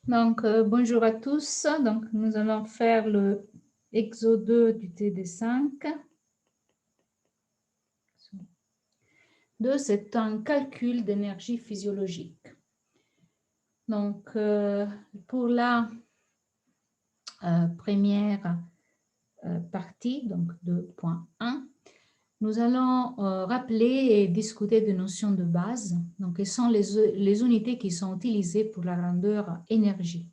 Donc, bonjour à tous. Donc, nous allons faire le exo 2 du TD5. 2, c'est un calcul d'énergie physiologique. Donc, pour la première partie, donc 2.1, nous allons rappeler et discuter des notions de base. Donc, quelles sont les unités qui sont utilisées pour la grandeur énergie.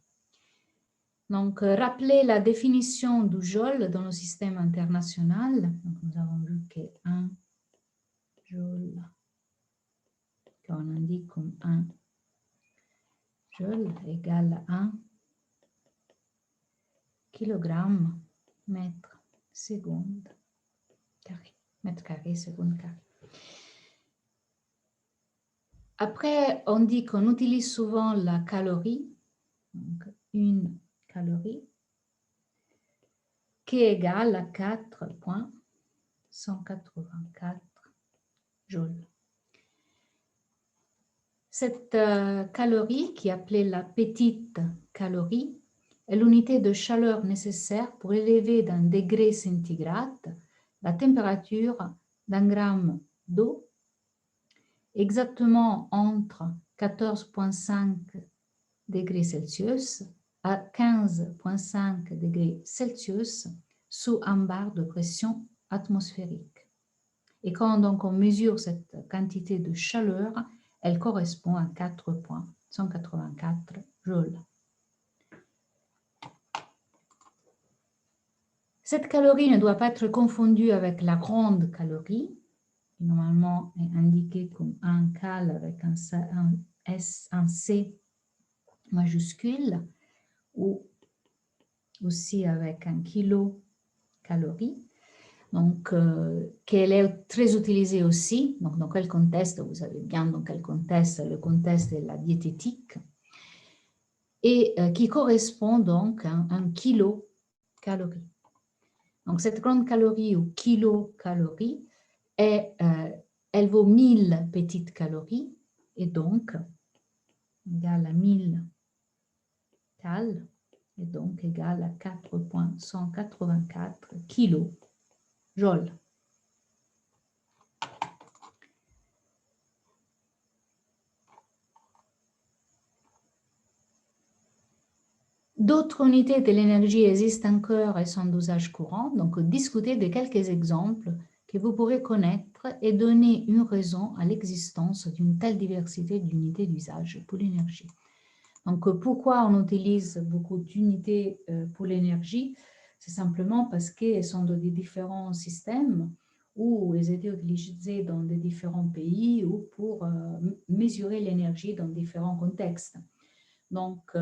Donc, rappelez la définition du joule dans le système international. Donc, nous avons vu que 1 joule, qu'on indique comme 1 joule égale à 1 kilogramme mètre seconde carré, mètre carré seconde carré. Après, on dit qu'on utilise souvent la calorie, donc une calorie, qui est égale à 4,184 joules. Cette calorie, qui est appelée la petite calorie, est l'unité de chaleur nécessaire pour élever d'un degré centigrade la température d'un gramme d'eau, exactement entre 14,5 degrés Celsius à 15,5 degrés Celsius sous un bar de pression atmosphérique. Et quand donc on mesure cette quantité de chaleur, elle correspond à 4,184 joules. Cette calorie ne doit pas être confondue avec la grande calorie, qui normalement est indiquée comme 1 cal avec un C majuscule, ou aussi avec un kilocalorie. Donc, qu'elle est très utilisée aussi. Donc, dans quel contexte, vous savez bien dans quel contexte, le contexte de la diététique, et qui correspond donc à 1 kilocalorie. Donc, cette grande calorie ou kilocalorie, elle vaut 1000 petites calories, et donc égale à 1000 cal, et donc égale à 4,184 kilojoules. D'autres unités de l'énergie existent encore et sont d'usage courant, donc discutez de quelques exemples que vous pourrez connaître et donner une raison à l'existence d'une telle diversité d'unités d'usage pour l'énergie. Donc, pourquoi on utilise beaucoup d'unités pour l'énergie? C'est simplement parce qu'elles sont dans des différents systèmes où elles étaient utilisées dans des différents pays ou pour mesurer l'énergie dans différents contextes. Donc,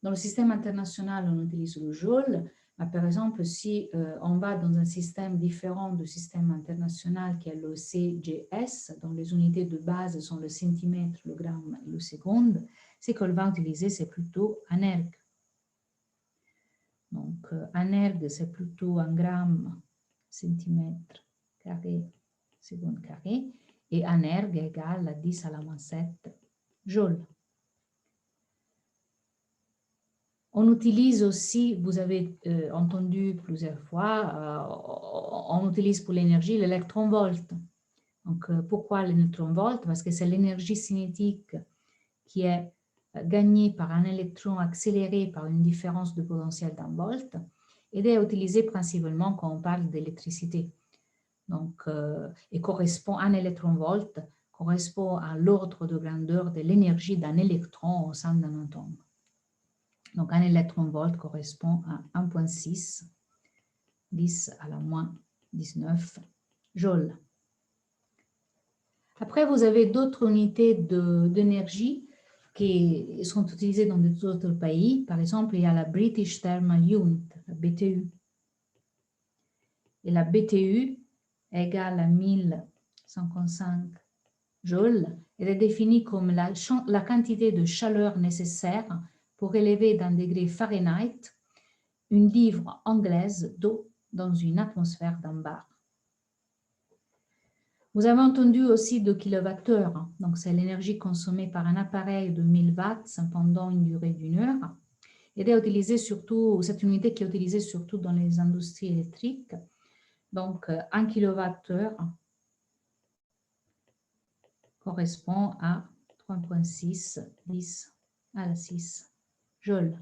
dans le système international, on utilise le joule. Mais par exemple, si on va dans un système différent du système international qui est le CGS, dont les unités de base sont le centimètre, le gramme et le seconde, ce qu'on va utiliser, c'est plutôt un erg. Donc, un erg, c'est plutôt un gramme, centimètre carré, seconde carré, et un erg égale à 10 à la moins 7 joules. On utilise aussi, vous avez entendu plusieurs fois, on utilise pour l'énergie l'électronvolt. Donc, pourquoi l'électronvolt? Parce que c'est l'énergie cinétique qui est gagnée par un électron accéléré par une différence de potentiel d'un volt, et est utilisée principalement quand on parle d'électricité. Donc, et correspond, un électronvolt correspond à l'ordre de grandeur de l'énergie d'un électron au sein d'un atome. Donc, un électronvolt correspond à 1,6, 10 à la moins 19 joules. Après, vous avez d'autres unités d'énergie qui sont utilisées dans d'autres pays. Par exemple, il y a la British Thermal Unit, la BTU. Et la BTU égale à 1055 joules. Elle est définie comme la quantité de chaleur nécessaire pour élever d'un degré Fahrenheit une livre anglaise d'eau dans une atmosphère d'un bar. Vous avez entendu aussi de kilowattheure, donc c'est l'énergie consommée par un appareil de 1000 watts pendant une durée d'1 heure. Et est utilisée surtout, cette unité qui est utilisée surtout dans les industries électriques. Donc, 1 kilowattheure correspond à 3,6 10 à la 6 joules.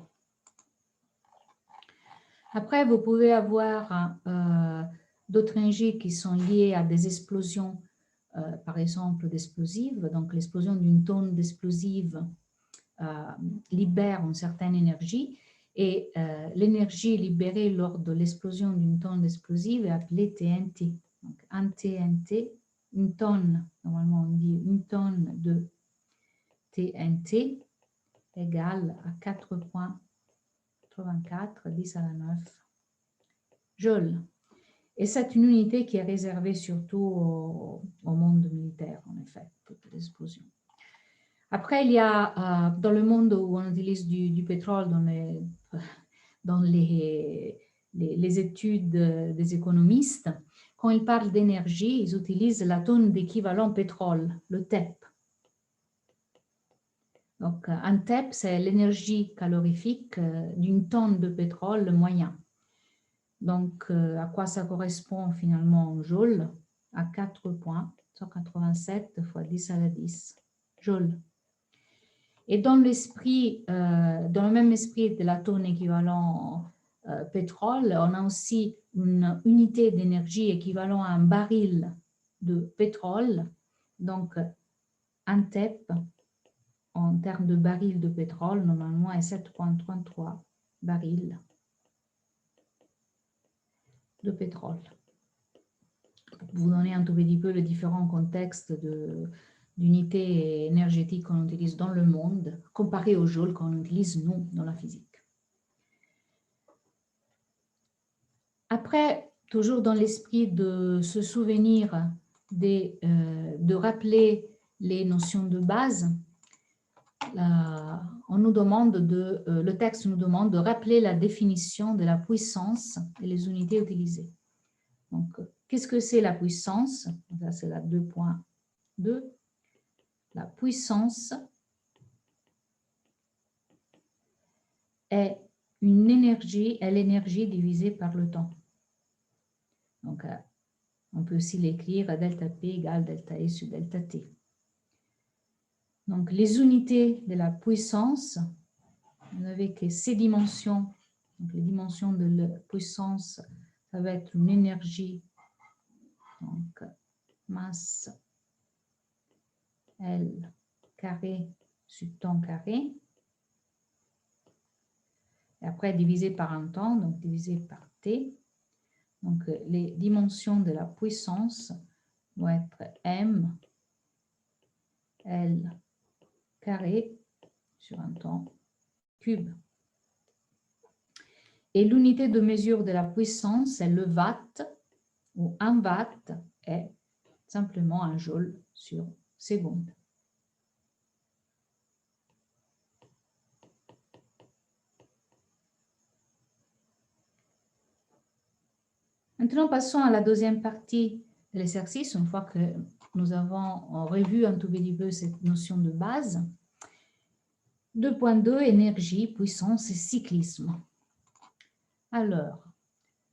Après, vous pouvez avoir d'autres énergies qui sont liées à des explosions, par exemple d'explosives. Donc, l'explosion d'une tonne d'explosives libère une certaine énergie et l'énergie libérée lors de l'explosion d'une tonne d'explosives est appelée TNT. Donc, un TNT, une tonne, normalement on dit une tonne de TNT égale à 4,84 10 à la 9 joules. Et c'est une unité qui est réservée surtout au monde militaire, en effet, pour l'explosion. Après, il y a dans le monde où on utilise du pétrole dans les études des économistes, quand ils parlent d'énergie, ils utilisent la tonne d'équivalent pétrole, le TEP. Donc, un TEP, c'est l'énergie calorifique d'une tonne de pétrole moyen. Donc, à quoi ça correspond finalement en joules? À 4,187 fois 10 à la 10 joules. Et dans le même esprit de la tonne équivalent pétrole, on a aussi une unité d'énergie équivalent à un baril de pétrole. Donc, un TEP, en termes de baril de pétrole, normalement est 7,33 barils de pétrole. Pour vous donner un tout petit peu le différent contexte d'unités énergétiques qu'on utilise dans le monde, comparé au joule qu'on utilise, nous, dans la physique. Après, toujours dans l'esprit de se souvenir, de rappeler les notions de base, on nous demande le texte nous demande de rappeler la définition de la puissance et les unités utilisées. Donc, qu'est-ce que c'est la puissance? Ça, c'est la 2.2. La puissance est l'énergie divisée par le temps. Donc, on peut aussi l'écrire à delta P égale delta E sur delta T. Donc, les unités de la puissance, vous n'avez que ces dimensions. Donc, les dimensions de la puissance, ça va être une énergie, donc masse L carré sur temps carré. Et après, divisé par un temps, donc divisé par T. Donc, les dimensions de la puissance vont être M, L carré sur un temps cube. Et l'unité de mesure de la puissance, c'est le watt, où un watt est simplement un joule sur seconde. Maintenant, passons à la deuxième partie de l'exercice, une fois que nous avons revu un tout petit peu cette notion de base. 2.2, énergie, puissance et cyclisme. Alors,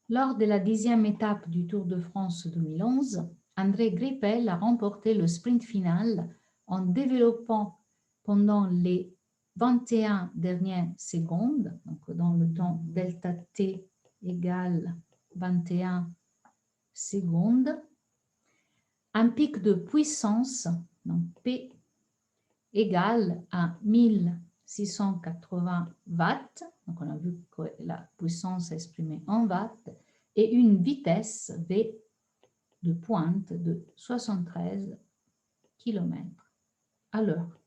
lors de la 10e étape du Tour de France 2011, André Greipel a remporté le sprint final en développant pendant les 21 dernières secondes, donc dans le temps delta T égale 21 secondes, un pic de puissance, donc P égale à 1680 watts, donc on a vu que la puissance est exprimée en watts, et une vitesse V de pointe de 73 km à l'heure.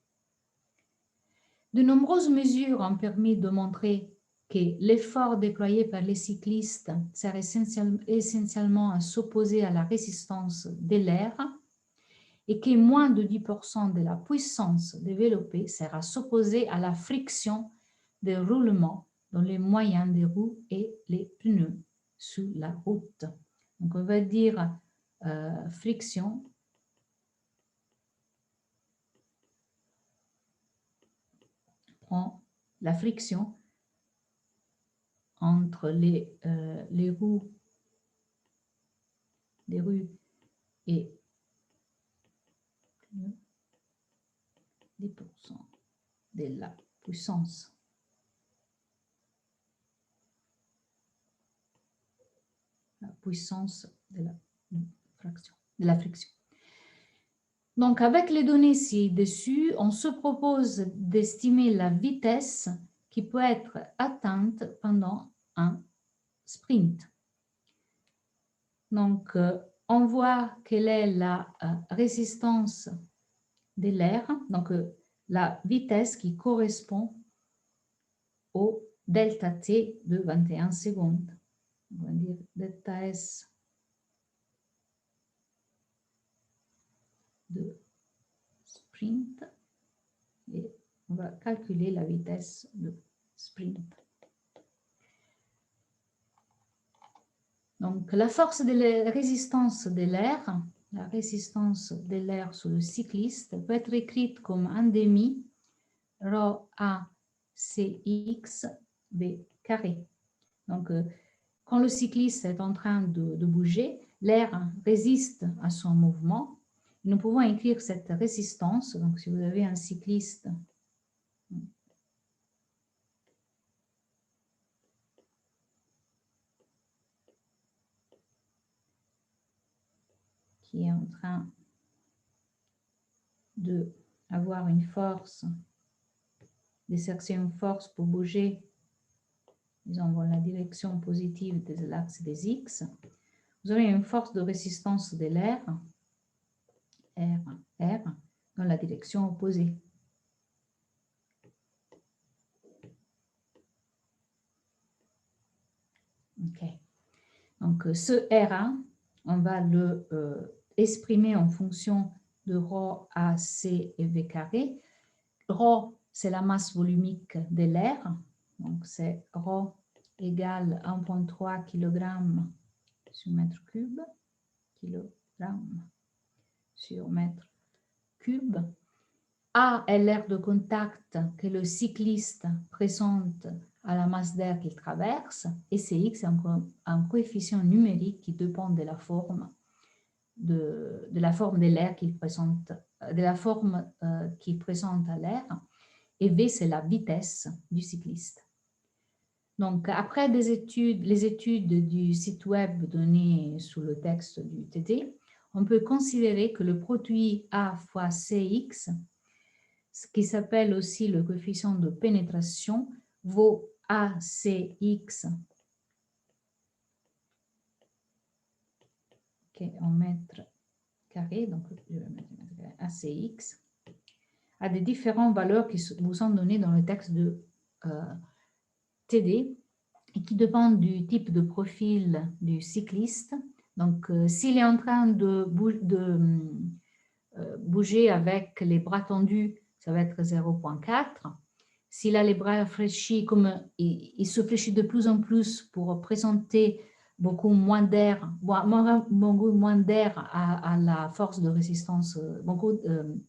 De nombreuses mesures ont permis de montrer que l'effort déployé par les cyclistes sert essentiellement à s'opposer à la résistance de l'air et que moins de 10% de la puissance développée sert à s'opposer à la friction des roulements dans les moyens des roues et les pneus sur la route. Donc, on va dire friction la friction entre les roues et 10% de la puissance de la friction. Donc, avec les données ci-dessus, on se propose d'estimer la vitesse qui peut être atteinte pendant un sprint. Donc, on voit quelle est la résistance de l'air, donc la vitesse qui correspond au delta T de 21 secondes. On va dire delta S de sprint et on va calculer la vitesse de sprint. Donc, la force de la résistance de l'air, la résistance de l'air sur le cycliste peut être écrite comme 1 demi rho A CX B carré. Donc, quand le cycliste est en train de bouger, l'air résiste à son mouvement. Nous pouvons écrire cette résistance. Donc, si vous avez un cycliste qui est en train d'avoir une force, d'exercer une force pour bouger, disons, dans la direction positive de l'axe des X, vous aurez une force de résistance de l'air, R, dans la direction opposée. OK. Donc, ce R1, on va le exprimer en fonction de ρ, A, C et V carré. Rho, c'est la masse volumique de l'air. Donc, c'est ρ égale 1,3 kg sur mètre cube. Kilogramme sur mètre cube. A est l'air de contact que le cycliste présente à la masse d'air qu'il traverse, et Cx est un coefficient numérique qui dépend de la forme de l'air qu'il présente, de la forme qu'il présente à l'air, et V c'est la vitesse du cycliste. Donc après les études du site web données sous le texte du TD, on peut considérer que le produit A fois Cx, ce qui s'appelle aussi le coefficient de pénétration, vaut ACX en mètres carrés, donc je vais mettre ACX, à des différentes valeurs qui vous sont données dans le texte de TD et qui dépendent du type de profil du cycliste. Donc, s'il est en train de bouger avec les bras tendus, ça va être 0,4. S'il a les bras fléchis, comme il se fléchit de plus en plus pour présenter beaucoup moins d'air à la force de résistance, beaucoup de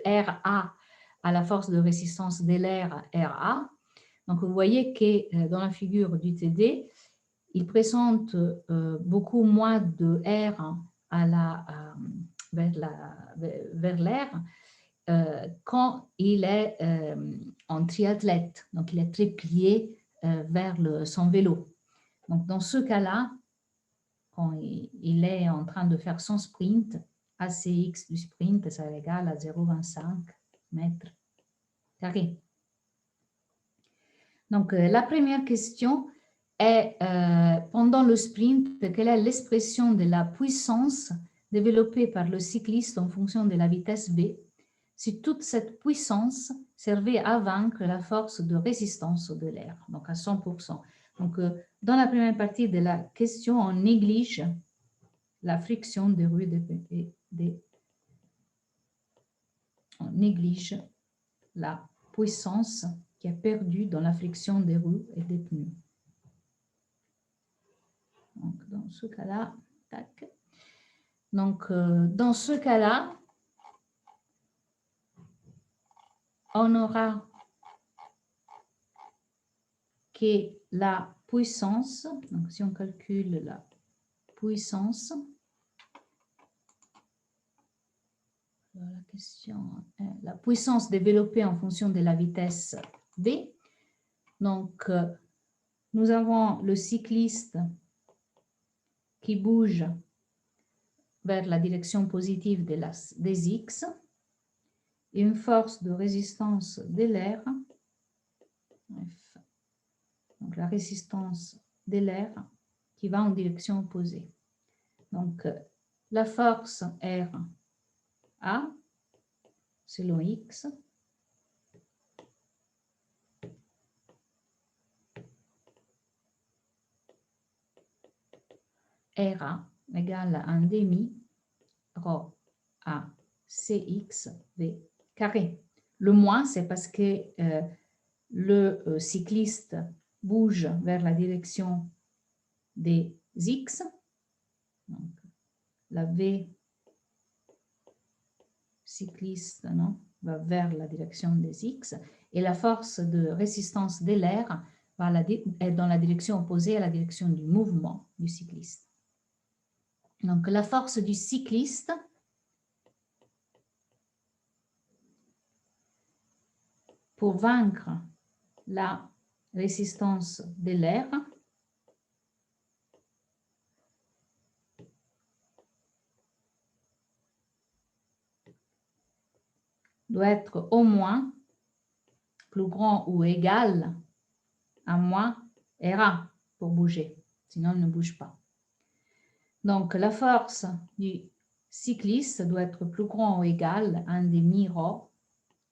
RA à la force de résistance de l'air RA. Donc, vous voyez que dans la figure du TD, il présente beaucoup moins de R vers l'air quand il est en triathlète, donc il est très plié vers son vélo. Donc dans ce cas-là, quand il est en train de faire son sprint, ACX du sprint, ça est égal à 0,25 mètres carrés. Donc la première question est, pendant le sprint, quelle est l'expression de la puissance développée par le cycliste en fonction de la vitesse V, si toute cette puissance servait à vaincre la force de résistance de l'air, donc à 100%. Donc, dans la première partie de la question, on néglige la friction des roues on néglige la puissance qui est perdue dans la friction des roues et des pneus. Donc, dans ce cas-là, tac. Donc, dans ce cas-là, on aura que la puissance, donc si on calcule la puissance, la question est la puissance développée en fonction de la vitesse v. Donc, nous avons le cycliste qui bouge vers la direction positive des x et une force de résistance de l'air. Donc, la résistance de l'air qui va en direction opposée. Donc, la force R A, selon X, RA égale à 1 demi rho A CX V carré. Le moins, c'est parce que le cycliste bouge vers la direction des X. Donc, la V cycliste va vers la direction des X et la force de résistance de l'air est dans la direction opposée à la direction du mouvement du cycliste. Donc, la force du cycliste pour vaincre la résistance de l'air doit être au moins plus grand ou égal à moins RA pour bouger, sinon il ne bouge pas. Donc, la force du cycliste doit être plus grand ou égal à 1 demi rho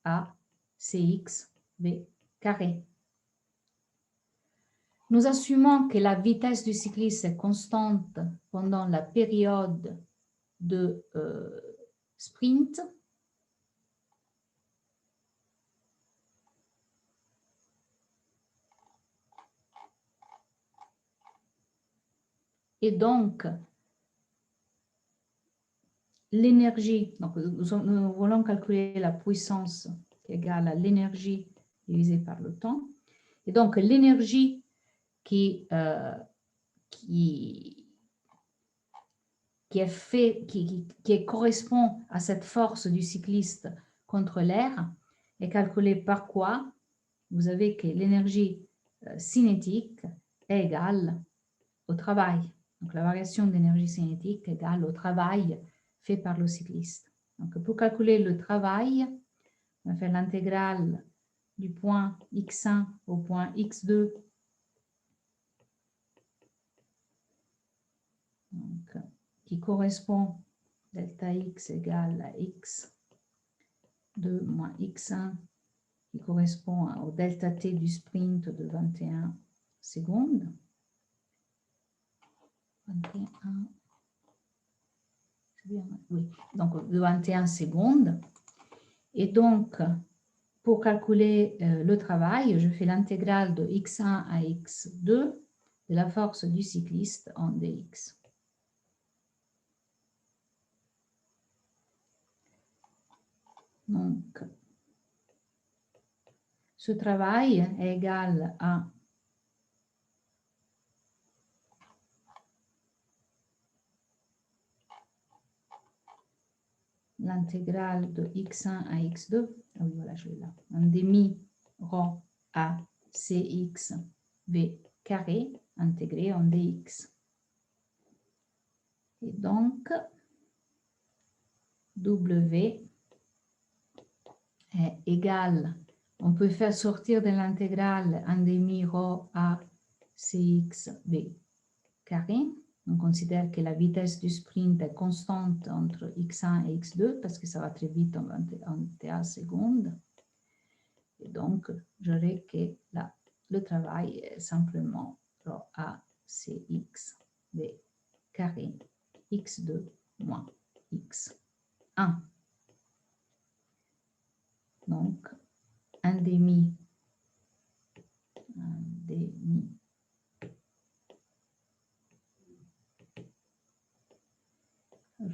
A CX V carré. Nous assumons que la vitesse du cycliste est constante pendant la période de sprint. Et donc, l'énergie, donc nous voulons calculer la puissance qui est égale à l'énergie divisée par le temps. Et donc, l'énergie qui correspond à cette force du cycliste contre l'air est calculée par quoi? Vous avez que l'énergie cinétique est égale au travail. Donc, la variation d'énergie cinétique est égale au travail fait par le cycliste. Donc, pour calculer le travail, on va faire l'intégrale du point x1 au point x2. Donc, qui correspond delta x égale à x2 moins x1, qui correspond au delta t du sprint de 21 secondes. 21, oui, donc de 21 secondes. Et donc, pour calculer le travail, je fais l'intégrale de x1 à x2 de la force du cycliste en dx. Donc, ce travail est égal à l'intégrale de x1 à x2, ah oui, voilà, je l'ai là, un demi rho A Cx V carré intégré en dx. Et donc, W est égal, on peut faire sortir de l'intégrale un demi rho A Cx V carré. On considère que la vitesse du sprint est constante entre x1 et x2 parce que ça va très vite en 21 secondes. Et donc, j'aurai que le travail est simplement rho A Cx V carré x2 moins x1. Donc, un demi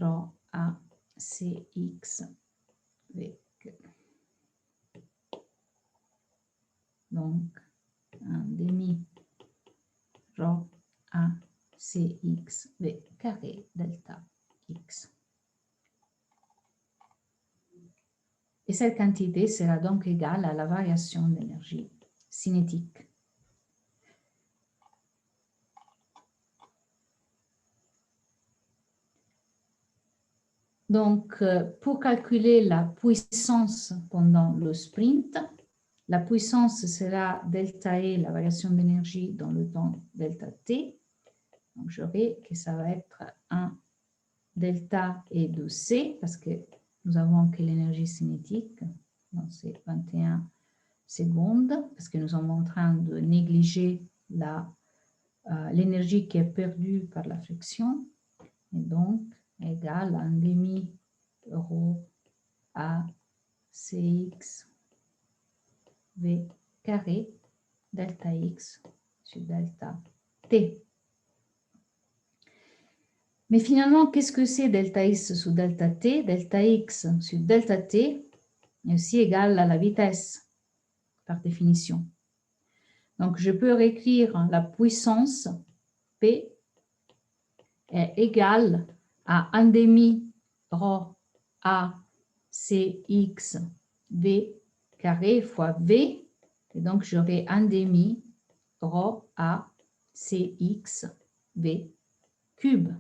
rho A Cx V. Donc, un demi rho A Cx V carré delta X. Et cette quantité sera donc égale à la variation d'énergie cinétique. Donc, pour calculer la puissance pendant le sprint, la puissance sera delta E, la variation d'énergie dans le temps delta T. Donc, j'aurai que ça va être un delta E de C, parce que nous avons que l'énergie cinétique, donc c'est 21 secondes, parce que nous sommes en train de négliger l'énergie qui est perdue par la friction, et donc égale à 1,5 rho A Cx V carré delta X sur delta T. Mais finalement, qu'est-ce que c'est delta X sur delta T? Delta X sur delta T est aussi égal à la vitesse, par définition. Donc, je peux réécrire la puissance P est égale à 1,5 rho A Cx V carré fois V. Et donc, j'aurai 1,5 rho A Cx V cube.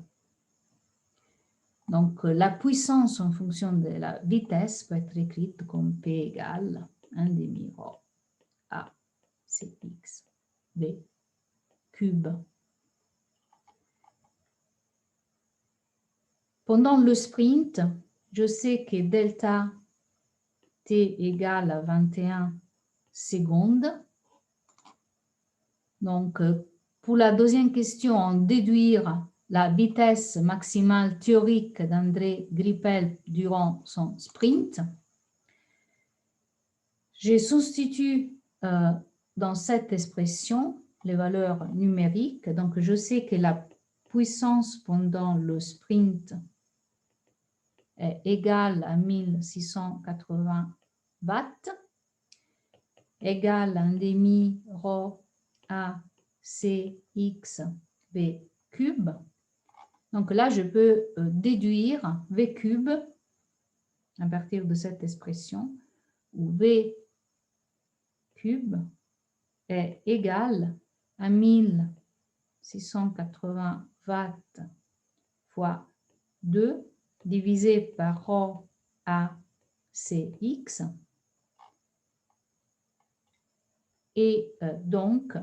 Donc, la puissance en fonction de la vitesse peut être écrite comme P égale 1,5 rho A Cx V cube. Pendant le sprint, je sais que delta T égale à 21 secondes. Donc, pour la deuxième question, on déduire la vitesse maximale théorique d'André Greipel durant son sprint. Je substitue dans cette expression les valeurs numériques. Donc, je sais que la puissance pendant le sprint est égale à 1680 watts, égale à 1,5 rho A Cx V cube. Donc là, je peux déduire V cube à partir de cette expression, où V cube est égal à 1680 watts fois 2 divisé par rho A Cx. Et donc,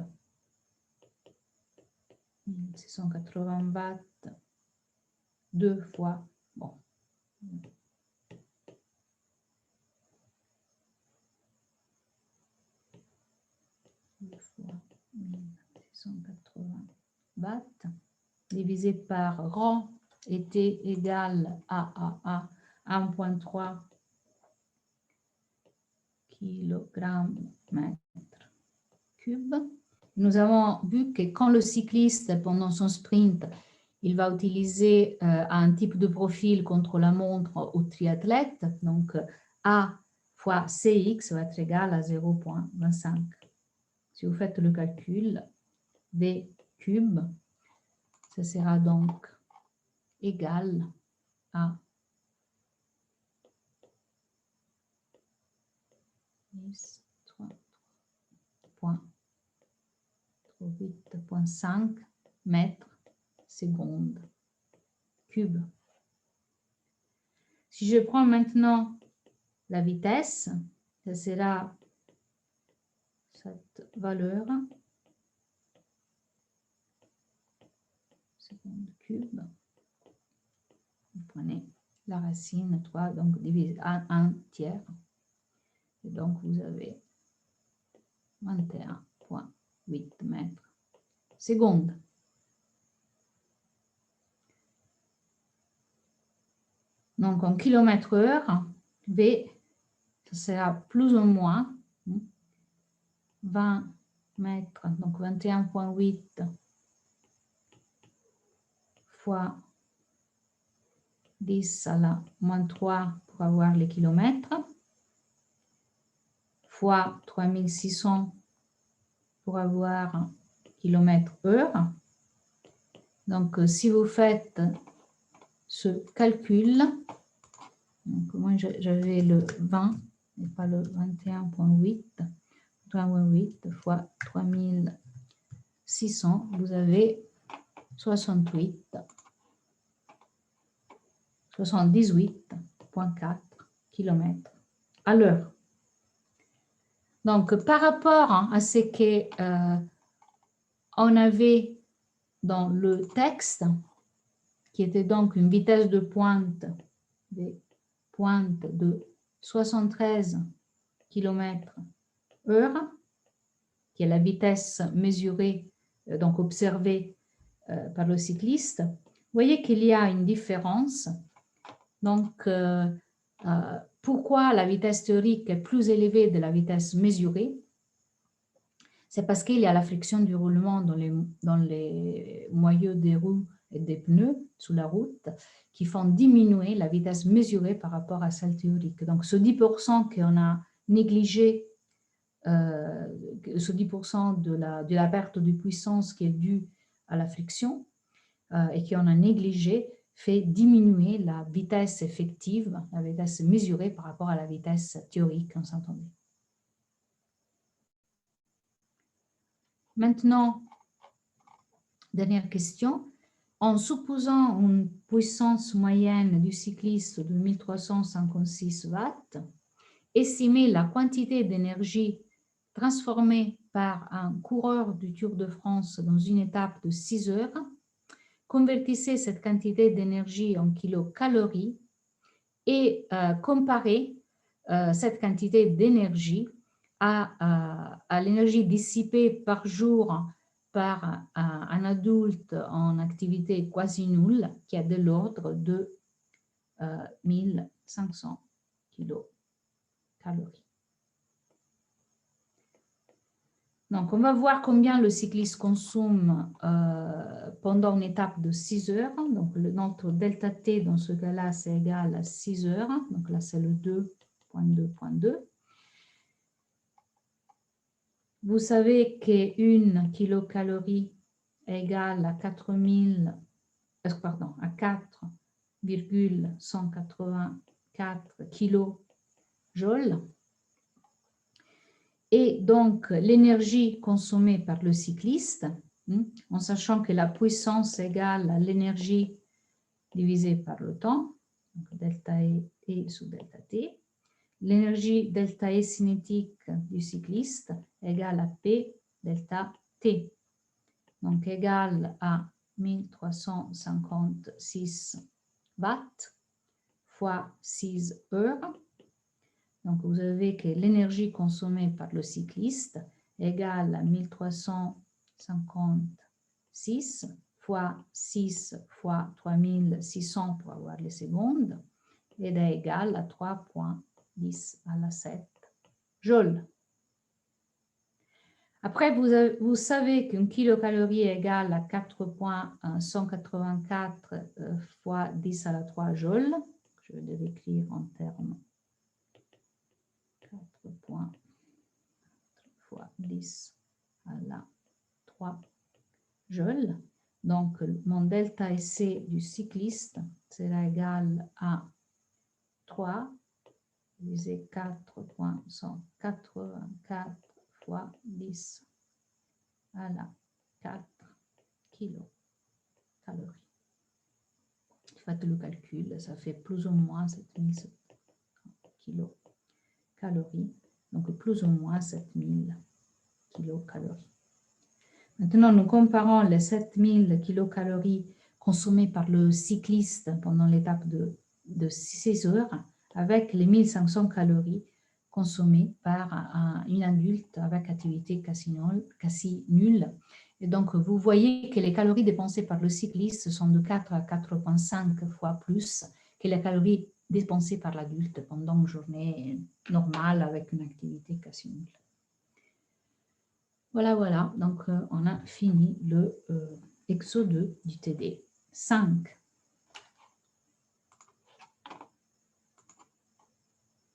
1680 watts, 2 fois, bon, 2 fois 1680 watts, divisé par rho était égal à 1,3 kg mètre cube. Nous avons vu que quand le cycliste, pendant son sprint, il va utiliser un type de profil contre la montre au triathlète, donc A fois Cx va être égal à 0,25. Si vous faites le calcul, V cube, ça sera donc égal à 8,5 mètres secondes cube. Si je prends maintenant la vitesse, ça sera cette valeur, seconde cube. Vous prenez la racine 3, donc divisé à 1 tiers. Et donc, vous avez 21,8 mètres secondes. Donc, en km/h, V, ça sera plus ou moins 20 mètres, donc 21,8 fois 10 à la moins 3 pour avoir les kilomètres, fois 3600 pour avoir km/h. Donc, si vous faites ce calcul, donc moi j'avais le 20 et pas le 21,8, 3,8 fois 3600, vous avez 78,4 km à l'heure. Donc, par rapport à ce qu'on avait dans le texte, qui était donc une vitesse de pointe de 73 km/h, qui est la vitesse mesurée, donc observée par le cycliste, vous voyez qu'il y a une différence. Donc, pourquoi la vitesse théorique est plus élevée de la vitesse mesurée? C'est parce qu'il y a la friction du roulement dans les moyeux des roues et des pneus sous la route qui font diminuer la vitesse mesurée par rapport à celle théorique. Donc, ce 10% qu'on a négligé, ce 10% de la perte de puissance qui est due à la friction et qu'on a négligé, fait diminuer la vitesse effective, la vitesse mesurée par rapport à la vitesse théorique, on s'entendait. Maintenant, dernière question. En supposant une puissance moyenne du cycliste de 1356 watts, estimez la quantité d'énergie transformée par un coureur du Tour de France dans une étape de 6 heures. Convertissez cette quantité d'énergie en kilocalories et comparez cette quantité d'énergie à l'énergie dissipée par jour par un adulte en activité quasi nulle qui est de l'ordre de 1500 kilocalories. Donc, on va voir combien le cycliste consomme pendant une étape de 6 heures. Donc, notre delta T dans ce cas-là, c'est égal à 6 heures. Donc là, c'est le 2,2,2. Vous savez qu'une kilocalorie est égale à 4,184 kilojoules. Et donc, l'énergie consommée par le cycliste, en sachant que la puissance est égale à l'énergie divisée par le temps, donc delta E sous delta T, l'énergie delta E cinétique du cycliste est égale à P delta T, donc égale à 1356 watts fois 6 heures. Donc, vous avez que l'énergie consommée par le cycliste est égale à 1356 fois 6 fois 3600 pour avoir les secondes, et est égal à 3,10 à la 7 joules. Après, vous savez qu'une kilocalorie est égale à 4,184 fois 10 à la 3 joules. Je vais l'écrire en termes 4,4 fois 10 à la 3 joules. Donc, mon delta SC du cycliste sera égal à 3 divisé 4,184 fois 10 à la 4 kilocalories. Faites le calcul, ça fait plus ou moins 7000 kilocalories. Donc, plus ou moins 7000 kilocalories. Maintenant, nous comparons les 7000 kilocalories consommées par le cycliste pendant l'étape de 6 heures avec les 1500 calories consommées par une adulte avec activité quasi nulle. Et donc, vous voyez que les calories dépensées par le cycliste sont de 4 à 4,5 fois plus que les calories dépensées par l'adulte pendant une journée normale avec une activité quasi nulle. Voilà. Donc, on a fini le exo 2 du TD 5.